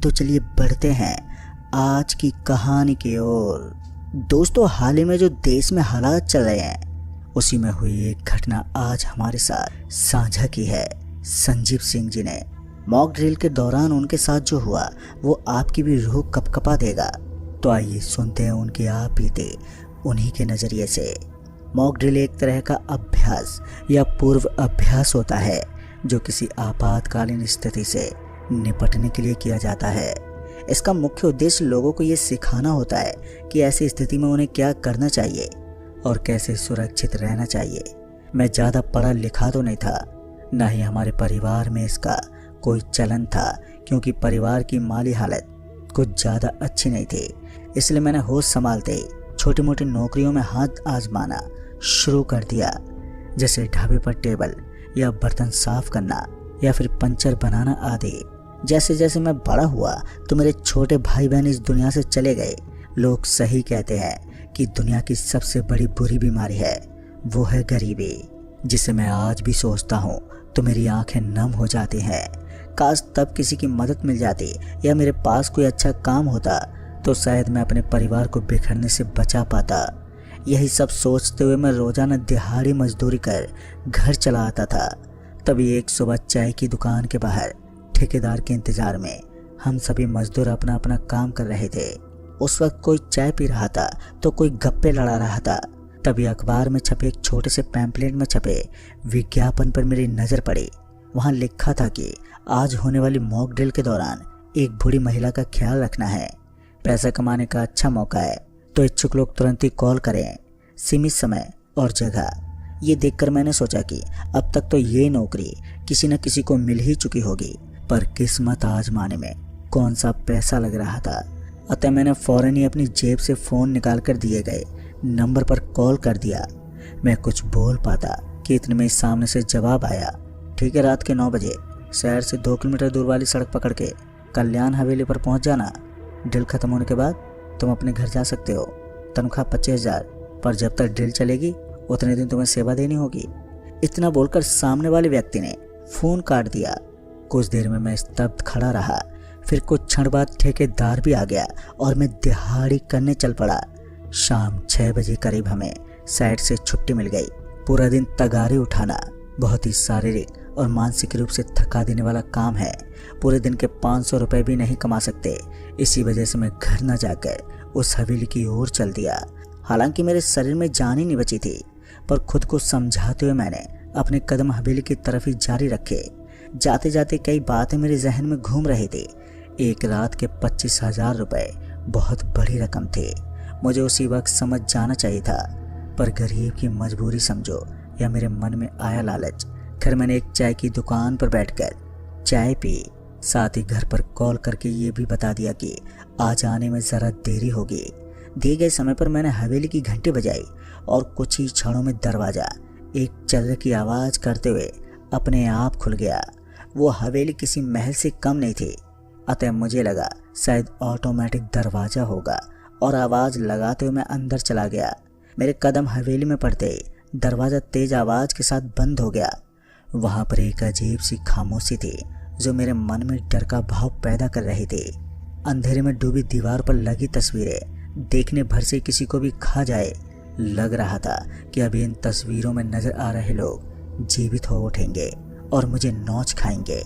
तो चलिए बढ़ते हैं आज की कहानी की ओर। दोस्तों, हाल ही में जो देश में हालात चल रहे हैं उसी में हुई एक घटना आज हमारे साथ साझा की है संजीव सिंह जी ने। मॉक ड्रिल के दौरान उनके साथ जो हुआ वो आपकी भी रूह कपकपा देगा। तो आइए सुनते हैं उनके आप बीते उन्हीं के नज़रिए से। मॉक ड्रिल एक तरह का अभ्यास या पूर्व अभ्यास होता है जो किसी आपातकालीन स्थिति से निपटने के लिए किया जाता है। इसका मुख्य उद्देश्य लोगों को ये सिखाना होता है कि ऐसी स्थिति में उन्हें क्या करना चाहिए और कैसे सुरक्षित रहना चाहिए। मैं ज़्यादा पढ़ा लिखा तो नहीं था, ना ही हमारे परिवार में इसका कोई चलन था, क्योंकि परिवार की माली हालत कुछ ज़्यादा अच्छी नहीं थी। इसलिए मैंने होश संभालते ही छोटी मोटी नौकरियों में हाथ आजमाना शुरू कर दिया, जैसे ढाबे पर टेबल या बर्तन साफ करना या फिर पंचर बनाना आदि। जैसे जैसे मैं बड़ा हुआ तो मेरे छोटे भाई बहन इस दुनिया से चले गए। लोग सही कहते हैं कि दुनिया की सबसे बड़ी बुरी बीमारी है वो है गरीबी, जिसे मैं आज भी सोचता हूँ तो मेरी आंखें नम हो जाती हैं। काश तब किसी की मदद मिल जाती या मेरे पास कोई अच्छा काम होता तो शायद मैं अपने परिवार को बिखरने से बचा पाता। यही सब सोचते हुए मैं रोजाना दिहाड़ी मजदूरी कर घर चला आता था। तभी एक सुबह चाय की दुकान के बाहर ठेकेदार के इंतजार में हम सभी मजदूर अपना अपना काम कर रहे थे। उस वक्त कोई चाय पी रहा था तो कोई गप्पे लड़ा रहा था। तभी अखबार में छपे एक छोटे से पैम्पलेट में छपे विज्ञापन पर मेरी नज़र पड़ी। वहाँ लिखा था कि आज होने वाली मॉक ड्रिल के दौरान एक बूढ़ी महिला का ख्याल रखना है। पैसा कमाने का अच्छा मौका है, तो इच्छुक लोग तुरंत ही कॉल करें। सीमित समय और जगह। ये देखकर मैंने सोचा कि अब तक तो ये नौकरी किसी न किसी को मिल ही चुकी होगी, पर किस्मत आजमाने में कौन सा पैसा लग रहा था। अतः मैंने फौरन ही अपनी जेब से फ़ोन निकालकर दिए गए नंबर पर कॉल कर दिया। मैं कुछ बोल पाता कि इतने में सामने से जवाब आया, ठीक है, रात के 9 बजे शहर से 2 किलोमीटर दूर वाली सड़क पकड़ के कल्याण हवेली पर पहुंच जाना। ड्रिल खत्म होने के बाद तुम अपने घर जा सकते हो। तनख्वाह 25,000, पर जब तक ड्रिल चलेगी उतने दिन तुम्हें सेवा देनी होगी। इतना बोलकर सामने वाले व्यक्ति ने फ़ोन काट दिया। कुछ देर में मैं स्तब्ध खड़ा रहा। फिर कुछ क्षण बाद ठेकेदार भी आ गया और मैं दिहाड़ी करने चल पड़ा। शाम 6 बजे करीब हमें साइट से छुट्टी मिल गई। पूरा दिन तगारी उठाना बहुत ही शारीरिक और मानसिक रूप से थका देने वाला काम है। पूरे दिन के 500 रुपये भी नहीं कमा सकते। इसी वजह से मैं घर न जाकर उस हवेली की ओर चल दिया। हालांकि मेरे शरीर में जान ही नहीं बची थी, पर खुद को समझाते हुए मैंने अपने कदम हवेली की तरफ ही जारी रखे। जाते जाते कई बातें मेरे जहन में घूम रही थी। एक रात के 25,000 रुपये बहुत बड़ी रकम थे। मुझे उसी वक्त समझ जाना चाहिए था, पर गरीब की मजबूरी समझो या मेरे मन में आया लालच। खैर, मैंने एक चाय की दुकान पर बैठकर चाय पी। साथ ही घर पर कॉल करके ये भी बता दिया कि आज आने में ज़रा देरी होगी। दिए गए समय पर मैंने हवेली की घंटी बजाई और कुछ ही क्षणों में दरवाज़ा एक चर्र की आवाज़ करते हुए अपने आप खुल गया। वो हवेली किसी महल से कम नहीं थी, अतः मुझे लगा शायद ऑटोमेटिक दरवाज़ा होगा और आवाज़ लगाते हुए मैं अंदर चला गया। मेरे कदम हवेली में पड़ते ही दरवाज़ा तेज आवाज़ के साथ बंद हो गया। वहाँ पर एक अजीब सी खामोशी थी जो मेरे मन में डर का भाव पैदा कर रही थी। अंधेरे में डूबी दीवार पर लगी तस्वीरें देखने भर से किसी को भी खा जाए। लग रहा था कि अभी इन तस्वीरों में नजर आ रहे लोग जीवित हो उठेंगे और मुझे नोच खाएंगे।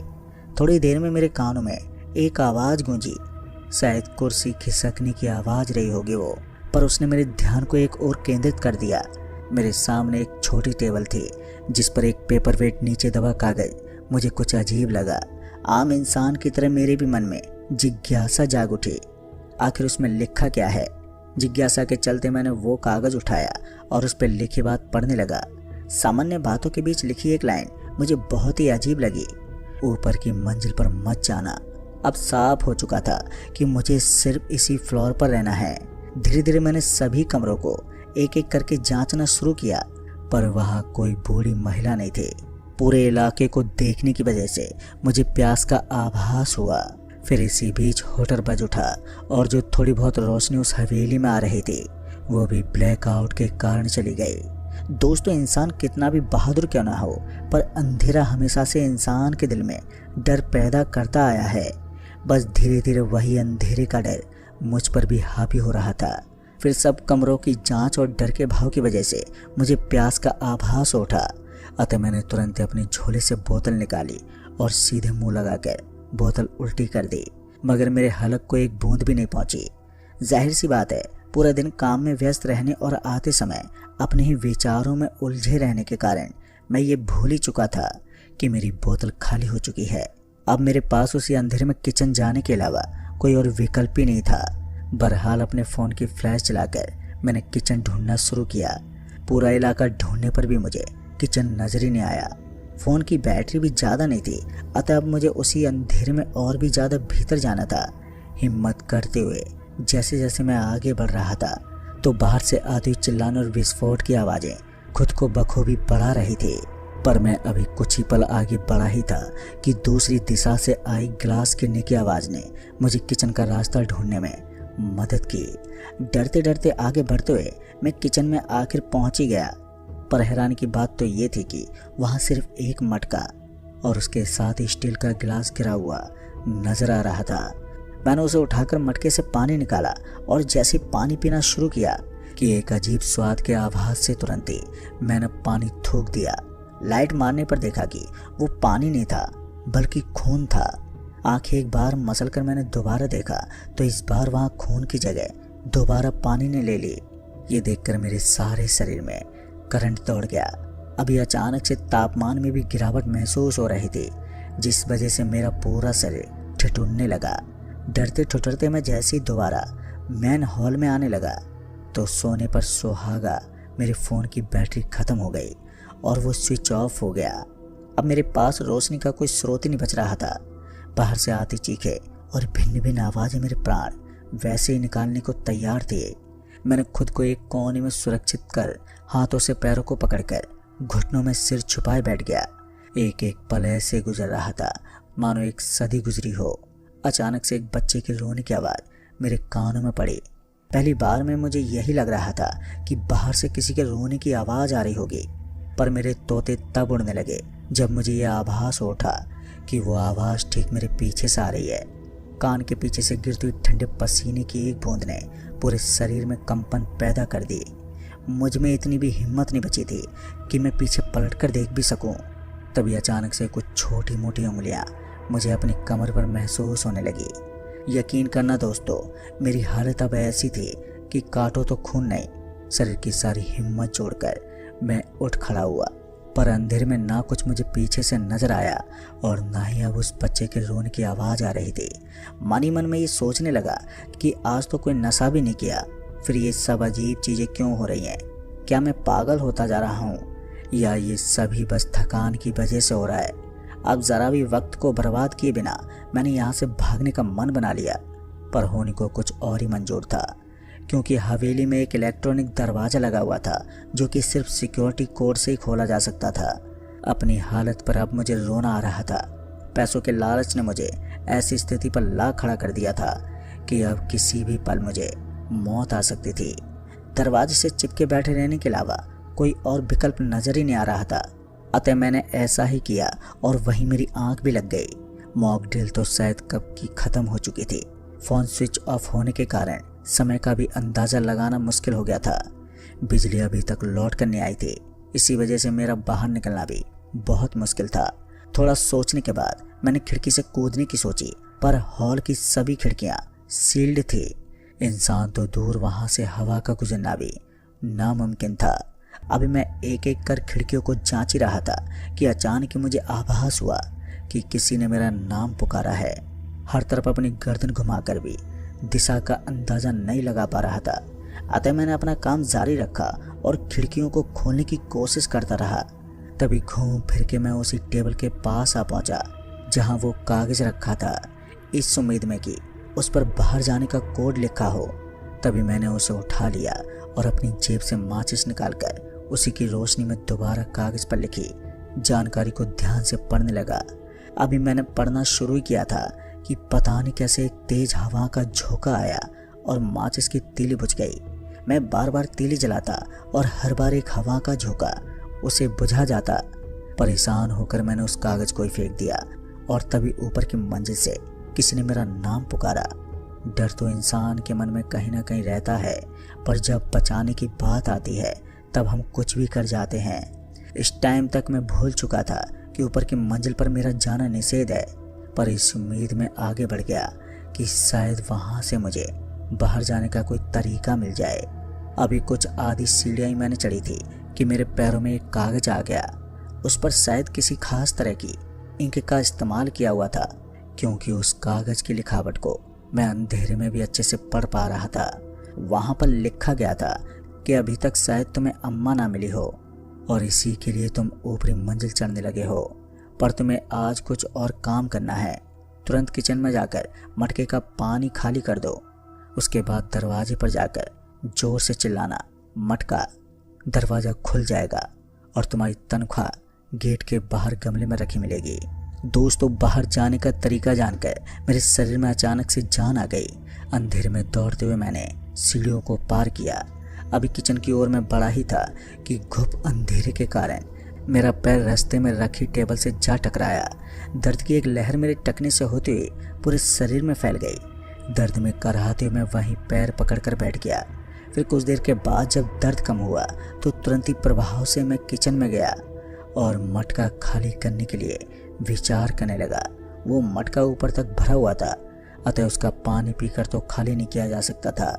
थोड़ी देर में मेरे कानों में एक आवाज़ गूंजी। शायद कुर्सी खिसकने की आवाज़ रही होगी वो, पर उसने मेरे ध्यान को एक ओर केंद्रित कर दिया। मेरे सामने एक छोटी टेबल थी जिस पर एक पेपर वेट नीचे दबा कागज। मुझे कुछ अजीब लगा। आम इंसान की तरह मेरे भी मन में जिज्ञासा जाग उठी, आखिर उसमें लिखा क्या है। जिज्ञासा के चलते मैंने वो कागज उठाया और उस पर लिखी बात पढ़ने लगा। सामान्य बातों के बीच लिखी एक लाइन मुझे बहुत ही अजीब लगी, ऊपर की मंजिल पर मत जाना। अब साफ हो चुका था कि मुझे सिर्फ इसी फ्लोर पर रहना है। धीरे धीरे मैंने सभी कमरों को एक एक करके जांचना शुरू किया, पर वहाँ कोई बूढ़ी महिला नहीं थी। पूरे इलाके को देखने की वजह से मुझे प्यास का आभास हुआ। फिर इसी बीच होटल बज उठा और जो थोड़ी बहुत रोशनी उस हवेली में आ रही थी वो भी ब्लैकआउट के कारण चली गई। दोस्तों, इंसान कितना भी बहादुर क्यों ना हो, पर अंधेरा हमेशा से इंसान के दिल में डर पैदा करता आया है। बस धीरे धीरे वही अंधेरे का डर मुझ पर भी हावी हो रहा था। फिर सब कमरों की जांच और डर के भाव की वजह से मुझे प्यास का आभास उठा। अतः मैंने तुरंत अपने झोले से बोतल निकाली और सीधे मुंह लगाकर बोतल उल्टी कर दी, मगर मेरे हलक को एक बूंद भी नहीं पहुंची। जाहिर सी बात है, पूरा दिन काम में व्यस्त रहने और आते समय अपने ही विचारों में उलझे रहने के कारण मैं ये भूल ही चुका था कि मेरी बोतल खाली हो चुकी है। अब मेरे पास उसी अंधेरे में किचन जाने के अलावा कोई और विकल्प ही नहीं था। बहरहाल अपने फ़ोन की फ्लैश चलाकर मैंने किचन ढूंढना शुरू किया। पूरा इलाका ढूंढने पर भी मुझे किचन नजर ही नहीं आया। फ़ोन की बैटरी भी ज़्यादा नहीं थी, अतः अब मुझे उसी अंधेरे में और भी ज़्यादा भीतर जाना था। हिम्मत करते हुए जैसे जैसे मैं आगे बढ़ रहा था तो बाहर से आती हुई चिल्लाने और विस्फोट की आवाज़ें खुद को बखूबी बढ़ा रही थी। पर मैं अभी कुछ ही पल आगे बढ़ा ही था कि दूसरी दिशा से आई ग्लास गिरने की आवाज़ ने मुझे किचन का रास्ता ढूंढने में मदद की। डरते डरते आगे बढ़ते हुए मैं किचन में आखिर पहुंच ही गया। पर हैरानी की बात तो ये थी कि वहाँ सिर्फ एक मटका और उसके साथ ही स्टील का गिलास गिरा हुआ नजर आ रहा था। मैंने उसे उठाकर मटके से पानी निकाला और जैसे पानी पीना शुरू किया कि एक अजीब स्वाद के आभास से तुरंत ही मैंने पानी थूक दिया। लाइट मारने पर देखा कि वो पानी नहीं था बल्कि खून था। आंखें एक बार मसलकर मैंने दोबारा देखा तो इस बार वहाँ खून की जगह दोबारा पानी ने ले ली। ये देखकर मेरे सारे शरीर में करंट दौड़ गया। अभी अचानक से तापमान में भी गिरावट महसूस हो रही थी, जिस वजह से मेरा पूरा शरीर ठिठुरने लगा। डरते ठुठुरते मैं जैसे ही दोबारा मेन हॉल में आने लगा तो सोने पर सुहागा मेरे फ़ोन की बैटरी ख़त्म हो गई और वो स्विच ऑफ हो गया। अब मेरे पास रोशनी का कोई स्रोत ही नहीं बच रहा था। बाहर से आती चीखें और भिन्न भिन्न आवाज़ें मेरे प्राण वैसे ही निकालने को तैयार थे। मैंने खुद को एक कोने में सुरक्षित कर हाथों से पैरों को पकड़कर घुटनों में सिर छुपाए बैठ गया। एक एक पल ऐसे गुजर रहा था मानो एक सदी गुजरी हो। अचानक से एक बच्चे के रोने की आवाज़ मेरे कानों में पड़ी। पहली बार में मुझे यही लग रहा था कि बाहर से किसी के रोने की आवाज़ आ रही होगी, पर मेरे तोते तब उड़ने लगे जब मुझे यह आभास उठा कि वो आवाज़ ठीक मेरे पीछे से आ रही है। कान के पीछे से गिरती हुई ठंडे पसीने की एक बूंद ने पूरे शरीर में कंपन पैदा कर दी। मुझ में इतनी भी हिम्मत नहीं बची थी कि मैं पीछे पलटकर देख भी सकूं। तभी अचानक से कुछ छोटी मोटी उंगलियां मुझे अपनी कमर पर महसूस होने लगी। यकीन करना दोस्तों, मेरी हालत अब ऐसी थी कि काटो तो खून नहीं। शरीर की सारी हिम्मत जोड़कर मैं उठ खड़ा हुआ, पर अंधेरे में ना कुछ मुझे पीछे से नजर आया और ना ही अब उस बच्चे के रोने की आवाज़ आ रही थी। मन ही मन में ये सोचने लगा कि आज तो कोई नशा भी नहीं किया, फिर ये सब अजीब चीज़ें क्यों हो रही हैं? क्या मैं पागल होता जा रहा हूँ या ये सभी बस थकान की वजह से हो रहा है? अब ज़रा भी वक्त को बर्बाद किए बिना मैंने यहाँ से भागने का मन बना लिया, पर होने को कुछ और ही मंजूर था, क्योंकि हवेली में एक इलेक्ट्रॉनिक दरवाज़ा लगा हुआ था जो कि सिर्फ सिक्योरिटी कोड से ही खोला जा सकता था। अपनी हालत पर अब मुझे रोना आ रहा था। पैसों के लालच ने मुझे ऐसी स्थिति पर ला खड़ा कर दिया था कि अब किसी भी पल मुझे मौत आ सकती थी। दरवाजे से चिपके बैठे रहने के अलावा कोई और विकल्प नज़र ही नहीं आ रहा था। अतः मैंने ऐसा ही किया और वहीं मेरी आंख भी लग गई। मॉक ड्रिल तो शायद कब की ख़त्म हो चुकी थी। फ़ोन स्विच ऑफ होने के कारण समय का भी अंदाज़ा लगाना मुश्किल हो गया था। बिजली अभी तक लौट कर नहीं आई थी, इसी वजह से मेरा बाहर निकलना भी बहुत मुश्किल था। थोड़ा सोचने के बाद मैंने खिड़की से कूदने की सोची, पर हॉल की सभी खिड़कियां सील्ड थी। इंसान तो दूर, वहां से हवा का गुजरना भी नामुमकिन था। अभी मैं एक एक कर खिड़कियों को जांच ही रहा था कि अचानक मुझे आभास हुआ कि किसी ने मेरा नाम पुकारा है। हर तरफ अपनी गर्दन घुमाकर भी दिशा का अंदाज़ा नहीं लगा पा रहा था। अतः मैंने अपना काम जारी रखा और खिड़कियों को खोलने की कोशिश करता रहा। तभी घूम फिर के मैं उसी टेबल के पास आ पहुंचा जहां वो कागज रखा था, इस उम्मीद में कि उस पर बाहर जाने का कोड लिखा हो। तभी मैंने उसे उठा लिया और अपनी जेब से माचिस निकालकर उसी की रोशनी में दोबारा कागज पर लिखी जानकारी को ध्यान से पढ़ने लगा। अभी मैंने पढ़ना शुरू किया था कि पता नहीं कैसे एक तेज हवा का झोंका आया और माचिस की तीली बुझ गई। मैं बार बार तीली जलाता और हर बार एक हवा का झोंका उसे बुझा जाता। परेशान होकर मैंने उस कागज को ही फेंक दिया और तभी ऊपर की मंजिल से किसी ने मेरा नाम पुकारा। डर तो इंसान के मन में कहीं ना कहीं रहता है, पर जब बचाने की बात आती है तब हम कुछ भी कर जाते हैं। इस टाइम तक मैं भूल चुका था कि ऊपर की मंजिल पर मेरा जाना निषेध है, पर इस उम्मीद में आगे बढ़ गया कि शायद वहां से मुझे बाहर जाने का कोई तरीका मिल जाए। अभी कुछ आधी सीढ़ियां ही मैंने चढ़ी थी कि मेरे पैरों में एक कागज आ गया। उस पर शायद किसी खास तरह की इंक का इस्तेमाल किया हुआ था, क्योंकि उस कागज की लिखावट को मैं अंधेरे में भी अच्छे से पढ़ पा रहा था। वहां पर लिखा गया था कि अभी तक शायद तुम्हें अम्मा ना मिली हो और इसी के लिए तुम ऊपरी मंजिल चढ़ने लगे हो, पर तुम्हें आज कुछ और काम करना है। तुरंत किचन में जाकर मटके का पानी खाली कर दो। उसके बाद दरवाजे पर जाकर जोर से चिल्लाना, मटका। दरवाजा खुल जाएगा और तुम्हारी तनख्वाह गेट के बाहर गमले में रखी मिलेगी। दोस्तों, बाहर जाने का तरीका जानकर मेरे शरीर में अचानक से जान आ गई। अंधेरे में दौड़ते हुए मैंने सीढ़ियों को पार किया। अभी किचन की ओर में बढ़ा ही था कि घुप अंधेरे के कारण मेरा पैर रास्ते में रखी टेबल से जा टकराया। दर्द की एक लहर मेरे टकने से होते हुए पूरे शरीर में फैल गई। दर्द में कराहते हुए मैं वहीं पैर पकड़कर बैठ गया। फिर कुछ देर के बाद जब दर्द कम हुआ तो तुरंत ही प्रभाव से मैं किचन में गया और मटका खाली करने के लिए विचार करने लगा। वो मटका ऊपर तक भरा हुआ था, अतः उसका पानी पीकर तो खाली नहीं किया जा सकता था,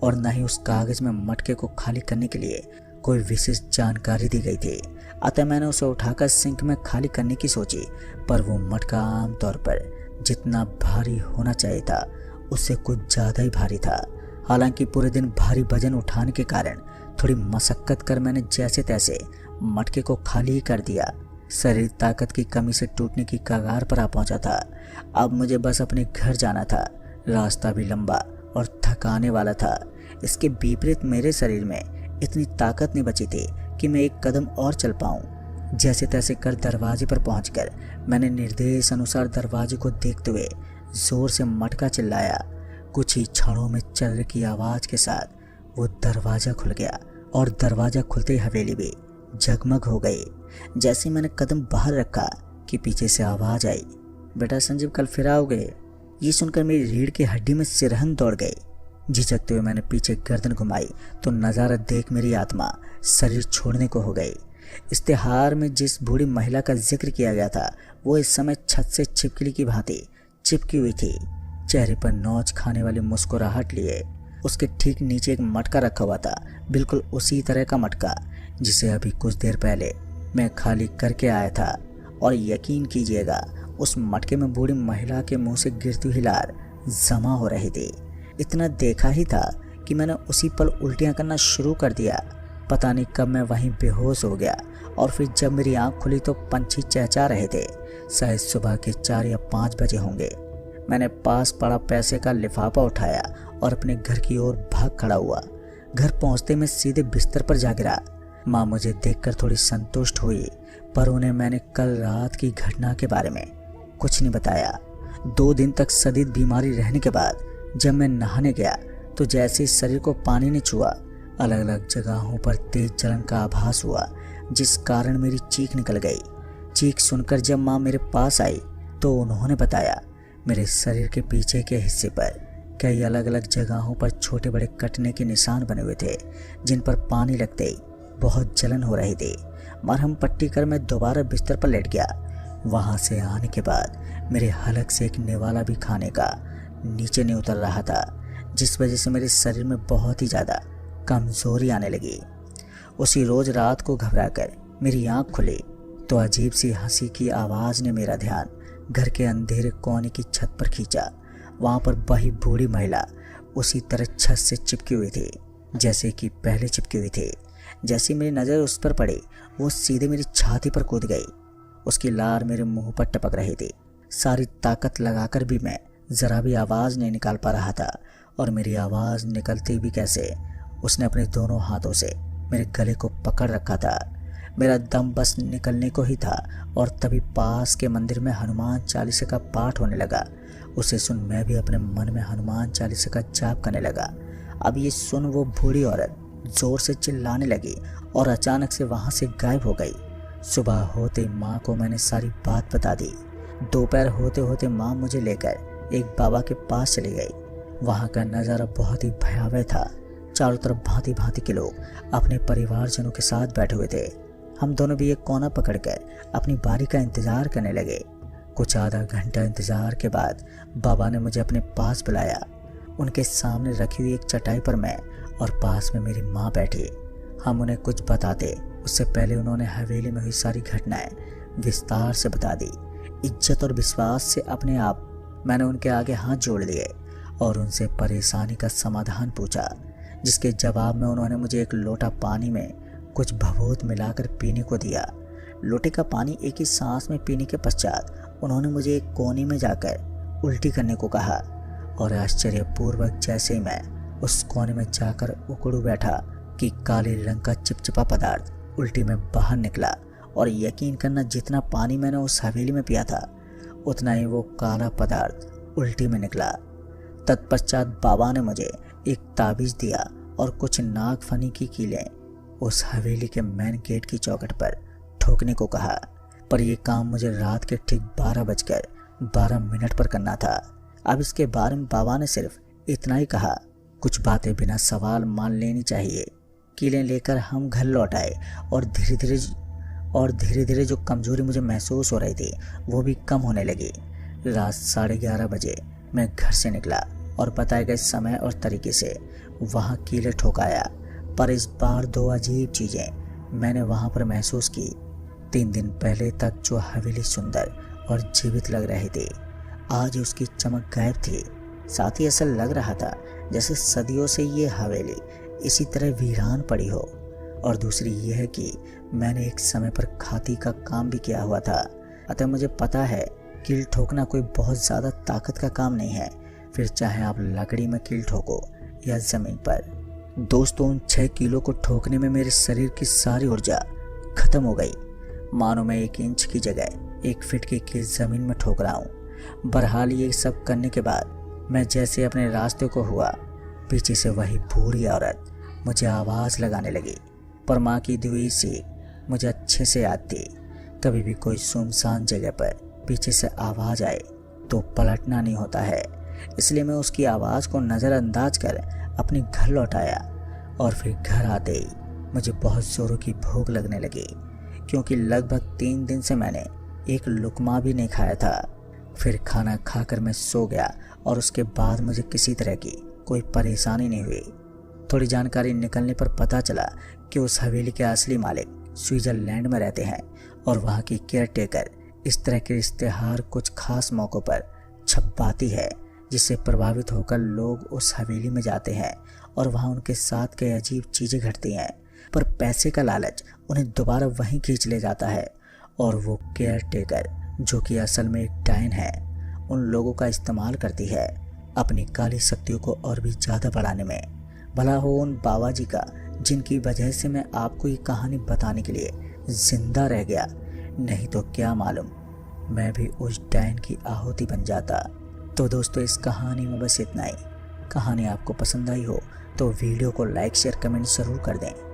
और न ही उस कागज में मटके को खाली करने के लिए कोई विशेष जानकारी दी गई थी। अतः मैंने उसे उठाकर सिंक में खाली करने की सोची, पर वो मटका आमतौर पर जितना भारी होना चाहिए था उससे कुछ ज़्यादा ही भारी था। हालांकि पूरे दिन भारी वजन उठाने के कारण थोड़ी मशक्कत कर मैंने जैसे तैसे मटके को खाली ही कर दिया। शरीर ताकत की कमी से टूटने की कगार पर आ पहुंचा था। अब मुझे बस अपने घर जाना था। रास्ता भी लंबा और थकाने वाला था। इसके विपरीत मेरे शरीर में इतनी ताकत नहीं बची थी कि मैं एक कदम और चल पाऊं। जैसे तैसे कर दरवाजे पर पहुंचकर मैंने निर्देश अनुसार दरवाजे को देखते हुए जोर से मटका चिल्लाया। कुछ ही क्षणों में चर्र की आवाज के साथ वो दरवाजा खुल गया और दरवाजा खुलते ही हवेली भी जगमग हो गई। जैसे मैंने कदम बाहर रखा कि पीछे से आवाज आई, बेटा संजीव कल फिर आओगे। ये सुनकर मेरी रीढ़ की हड्डी में सिरहन दौड़ गई। झिझकते हुए मैंने पीछे गर्दन घुमाई तो नज़ारा देख मेरी आत्मा शरीर छोड़ने को हो गई। इश्तेहार में जिस बूढ़ी महिला का जिक्र किया गया था वो इस समय छत से छिपकली की भांति चिपकी हुई थी, चेहरे पर नौच खाने वाली मुस्कुराहट लिए। उसके ठीक नीचे एक मटका रखा हुआ था, बिल्कुल उसी तरह का मटका जिसे अभी कुछ देर पहले मैं खाली करके आया था। और यकीन कीजिएगा उस मटके में बूढ़ी महिला के मुंह से गिरती हुई लार जमा हो रही थी। इतना देखा ही था कि मैंने उसी पल उल्टियां करना शुरू कर दिया। पता नहीं कब मैं वहीं बेहोश हो गया और फिर जब मेरी आंख खुली तो पंछी चहचहा रहे थे। शायद सुबह के 4 या 5 बजे होंगे। मैंने पास पड़ा पैसे का लिफाफा उठाया और अपने घर की ओर भाग खड़ा हुआ। घर पहुंचते मैं सीधे बिस्तर पर जा गिरा। माँ मुझे देखकर थोड़ी संतुष्ट हुई, पर उन्हें मैंने कल रात की घटना के बारे में कुछ नहीं बताया। 2 दिन तक शदीद बीमारी रहने के बाद जब मैं नहाने गया तो जैसे शरीर को पानी ने छुआ, अलग अलग जगहों पर तेज जलन का आभास हुआ, जिस कारण मेरी चीख निकल गई। चीख सुनकर जब माँ मेरे पास आई तो उन्होंने बताया मेरे शरीर के पीछे के हिस्से पर कई अलग अलग जगहों पर छोटे बड़े कटने के निशान बने हुए थे, जिन पर पानी लगते ही बहुत जलन हो रही थी। मरहम पट्टी कर मैं दोबारा बिस्तर पर लेट गया। वहां से आने के बाद मेरे हलक से एक निवाला भी खाने का नीचे नहीं उतर रहा था, जिस वजह से मेरे शरीर में बहुत ही ज़्यादा कमजोरी आने लगी। उसी रोज रात को घबराकर मेरी आंख खुली तो अजीब सी हंसी की आवाज़ ने मेरा ध्यान घर के अंधेरे कोने की छत पर खींचा। वहाँ पर वही बूढ़ी महिला उसी तरह छत से चिपकी हुई थी जैसे कि पहले चिपकी हुई थी। जैसे मेरी नज़र उस पर पड़ी वो सीधे मेरी छाती पर कूद गई। उसकी लार मेरे मुंह पर टपक रही थी। सारी ताकत लगाकर भी मैं ज़रा भी आवाज़ नहीं निकाल पा रहा था, और मेरी आवाज़ निकलती भी कैसे, उसने अपने दोनों हाथों से मेरे गले को पकड़ रखा था। मेरा दम बस निकलने को ही था और तभी पास के मंदिर में हनुमान चालीसा का पाठ होने लगा। उसे सुन मैं भी अपने मन में हनुमान चालीसा का जाप करने लगा। अब ये सुन वो बूढ़ी औरत जोर से चिल्लाने लगी और अचानक से वहाँ से गायब हो गई। सुबह होते माँ को मैंने सारी बात बता दी। दोपहर होते होते माँ मुझे लेकर एक बाबा के पास चली गई। वहाँ का नज़ारा बहुत ही भयावह था। चारों तरफ भांति भांति के लोग अपने परिवारजनों के साथ बैठे हुए थे। हम दोनों भी एक कोना पकड़कर अपनी बारी का इंतजार करने लगे। कुछ आधा घंटा इंतजार के बाद बाबा ने मुझे अपने पास बुलाया। उनके सामने रखी हुई एक चटाई पर मैं और पास में मेरी माँ बैठी। हम उन्हें कुछ बताते उससे पहले उन्होंने हवेली में हुई सारी घटनाएं विस्तार से बता दी। इज्जत और विश्वास से अपने आप मैंने उनके आगे हाथ जोड़ लिए और उनसे परेशानी का समाधान पूछा, जिसके जवाब में उन्होंने मुझे एक लोटा पानी में कुछ भभूत मिलाकर पीने को दिया। लोटे का पानी एक ही सांस में पीने के पश्चात उन्होंने मुझे एक कोने में जाकर उल्टी करने को कहा और आश्चर्यपूर्वक जैसे ही मैं उस कोने में जाकर उकड़ू बैठा कि काले रंग का चिपचिपा पदार्थ उल्टी में बाहर निकला। और यकीन करना, जितना पानी मैंने उस हवेली में पिया था उतना ही वो काला पदार्थ उल्टी में निकला। तत्पश्चात बाबा ने मुझे एक ताबीज दिया और कुछ नागफनी की कीलें उस हवेली के मेन गेट की चौखट पर ठोकने को कहा। पर यह काम मुझे रात के ठीक 12:12 पर करना था। अब इसके बारे में बाबा ने सिर्फ इतना ही कहा, कुछ बातें बिना सवाल मान लेनी चाहिए। कीलें लेकर हम घर लौट आए और धीरे धीरे जो कमजोरी मुझे महसूस हो रही थी वो भी कम होने लगी। रात 11:30 बजे मैं घर से निकला और बताए गए समय और तरीके से वहाँ कीलें ठोकाया। पर इस बार 2 अजीब चीज़ें मैंने वहाँ पर महसूस की। 3 दिन पहले तक जो हवेली सुंदर और जीवित लग रही थी, आज उसकी चमक गायब थी। साथ ही ऐसा लग रहा था जैसे सदियों से ये हवेली इसी तरह वीरान पड़ी हो। और दूसरी ये है कि मैंने एक समय पर खाती का काम भी किया हुआ था, अतः मुझे पता है कील ठोकना कोई बहुत ज़्यादा ताकत का काम नहीं है, फिर चाहे आप लकड़ी में कील ठोको या ज़मीन पर। दोस्तों, उन 6 कीलों को ठोकने में मेरे शरीर की सारी ऊर्जा खत्म हो गई। मानो मैं 1 इंच की जगह 1 फीट की कील ज़मीन में ठोक रहा हूँ। बहरहाल ये सब करने के बाद मैं जैसे अपने रास्ते को हुआ, पीछे से वही बूढ़ी औरत मुझे आवाज़ लगाने लगी। पर माँ की दी हुई सीख मुझे अच्छे से याद थी। कभी भी कोई सुनसान जगह पर पीछे से आवाज़ आए तो पलटना नहीं होता है। इसलिए मैं उसकी आवाज़ को नज़रअंदाज कर अपने घर लौट आया। और फिर घर आते ही मुझे बहुत ज़ोरों की भूख लगने लगी, क्योंकि लगभग 3 दिन से मैंने एक लुकमा भी नहीं खाया था। फिर खाना खाकर मैं सो गया और उसके बाद मुझे किसी तरह की कोई परेशानी नहीं हुई। थोड़ी जानकारी निकलने पर पता चला कि उस हवेली के असली मालिक स्विट्ज़रलैंड में रहते हैं और वहाँ की केयर टेकर इस तरह के इश्तेहार कुछ खास मौक़ों पर छपवाती है, जिससे प्रभावित होकर लोग उस हवेली में जाते हैं और वहाँ उनके साथ कई अजीब चीज़ें घटती हैं। पर पैसे का लालच उन्हें दोबारा वहीं खींच ले जाता है और वो केयर टेकर, जो कि असल में एक डायन है, उन लोगों का इस्तेमाल करती है अपनी काली शक्तियों को और भी ज़्यादा बढ़ाने में। भला हो उन बाबा जी का, जिनकी वजह से मैं आपको ये कहानी बताने के लिए जिंदा रह गया, नहीं तो क्या मालूम मैं भी उस डायन की आहुति बन जाता। तो दोस्तों, इस कहानी में बस इतना ही। कहानी आपको पसंद आई हो तो वीडियो को लाइक शेयर कमेंट ज़रूर कर दें।